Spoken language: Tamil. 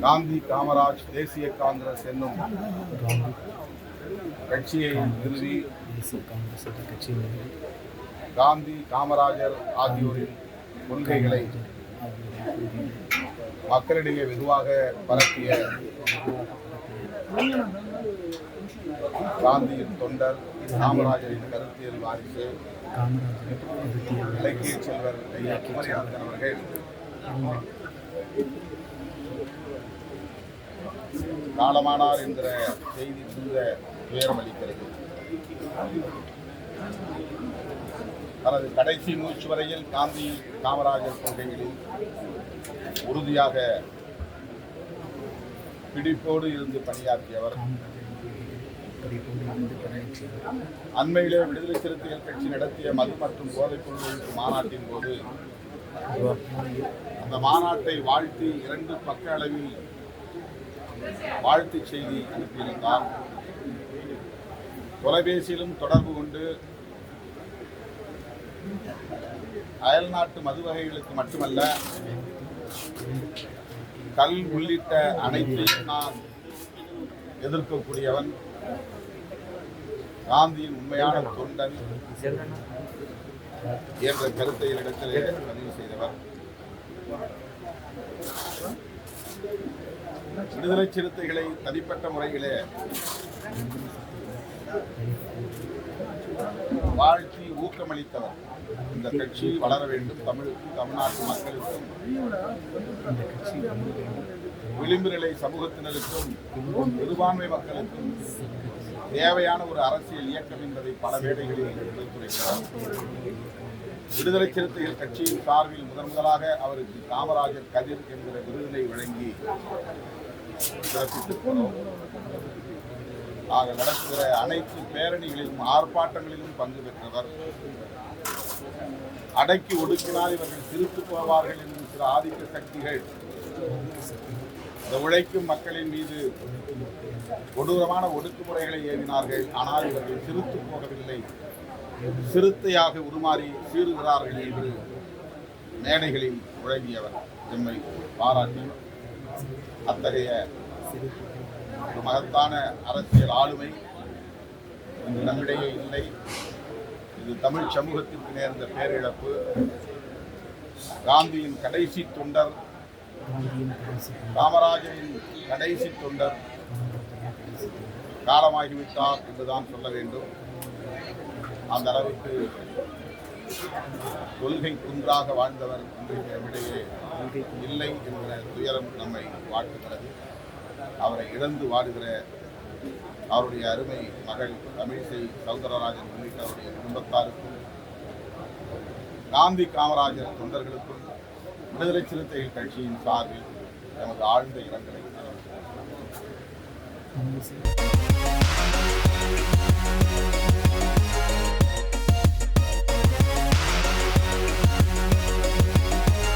காந்தி காமராஜ் தேசிய காங்கிரஸ் என்னும் கட்சியை நிறுவி காந்தி காமராஜர் ஆகியோரின் கொள்கைகளை மக்களிடையே வெகுவாக பரப்பிய காந்தியின் தொண்டர், காமராஜரின் கருத்தியல் வாரிசு, இலக்கிய செல்வர் ஐயா குமரியானந்தன் அவர்கள் காலமானார் என்கிற செய்தி மிகுந்த துயரமளிக்கிறது. தனது கடைசி மூச்சு வரையில் காந்தி காமராஜர் கொள்கைகளில் உறுதியாக பிடிப்போடு இருந்து பணியாற்றியவர். அண்மையிலே விடுதலை சிறுத்தைகள் கட்சி நடத்திய மது மற்றும் போதைப் பொருள் மாநாட்டின் போது அந்த மாநாட்டை வாழ்த்தி 2 பக்க அளவில் வாழ்த்து செய்தி அனுப்பியிருந்தார். தொலைபேசியிலும் தொடர்பு கொண்டு அயல்நாட்டு மது வகைகளுக்கு மட்டுமல்ல, கல் உள்ளிட்ட அனைத்தையும் நான் எதிர்க்கக்கூடியவன், காந்தியின் உண்மையான தொண்டன் என்ற கருத்தை இடத்திலே பதிவு செய்தவர். விடுதலை சிறுத்தைகளை தனிப்பட்ட முறையிலே வாழ்த்தி ஊக்கமளித்தவர். இந்த கட்சி வளர வேண்டும், தமிழ்நாட்டு மக்களுக்கும் விளிம்பு நிலை சமூகத்தினருக்கும் சிறுபான்மை மக்களுக்கும் தேவையான ஒரு அரசியல் இயக்கம் என்பதை பல வேளைகளில் எடுத்துரைக்கிறார். விடுதலை சிறுத்தைகள் கட்சியின் சார்பில் முதலாக அவருக்கு காமராஜர் கதிர் என்கிற விருதினை வழங்கி சிறப்பித்திருக்கிறோம். ஆக நடத்துகிற அனைத்து பேரணிகளிலும் ஆர்ப்பாட்டங்களிலும் பங்கு பெற்றவர். அடக்கி ஒடுக்கினால் இவர்கள் திருத்து போவார்கள் என்று சில ஆதிக்க சக்திகள் இந்த உழைக்கும் மக்களின் மீது கொடூரமான ஒடுக்குமுறைகளை ஏவினார்கள். ஆனால் இவர்கள் திருத்து போகவில்லை, சிறுத்தையாக உருமாறி சீறுகிறார்கள் என்று மேடைகளில் முழங்கியவர் எம்மை பாராட்டி, அத்தகைய ஒரு மகத்தான அரசியல் ஆளுமை இன்று நம்மிடையே இல்லை. இது தமிழ் சமூகத்திற்கு நேர்ந்த பேரிழப்பு. காந்தியின் கடைசி தொண்டர், காமராஜரின் கடைசி தொண்டர் காலமாகிவிட்டார் என்றுதான் சொல்ல வேண்டும். அந்த அளவுக்கு கொள்கை குன்றாக வாழ்ந்தவர் இன்றைக்கு நம்மிடையே இல்லை என்ற துயரம் நம்மை வாழ்த்துகிறது. அவரை இழந்து வாடுகிற அவருடைய அருமை மகள் தமிழிசை சௌந்தரராஜன் உள்ளிட்ட அவருடைய குடும்பத்தாருக்கும், காந்தி காமராஜர் தொண்டர்களுக்கும் விடுதலை சிறுத்தைகள் கட்சியின் சார்பில் நமது ஆழ்ந்த இரங்கலை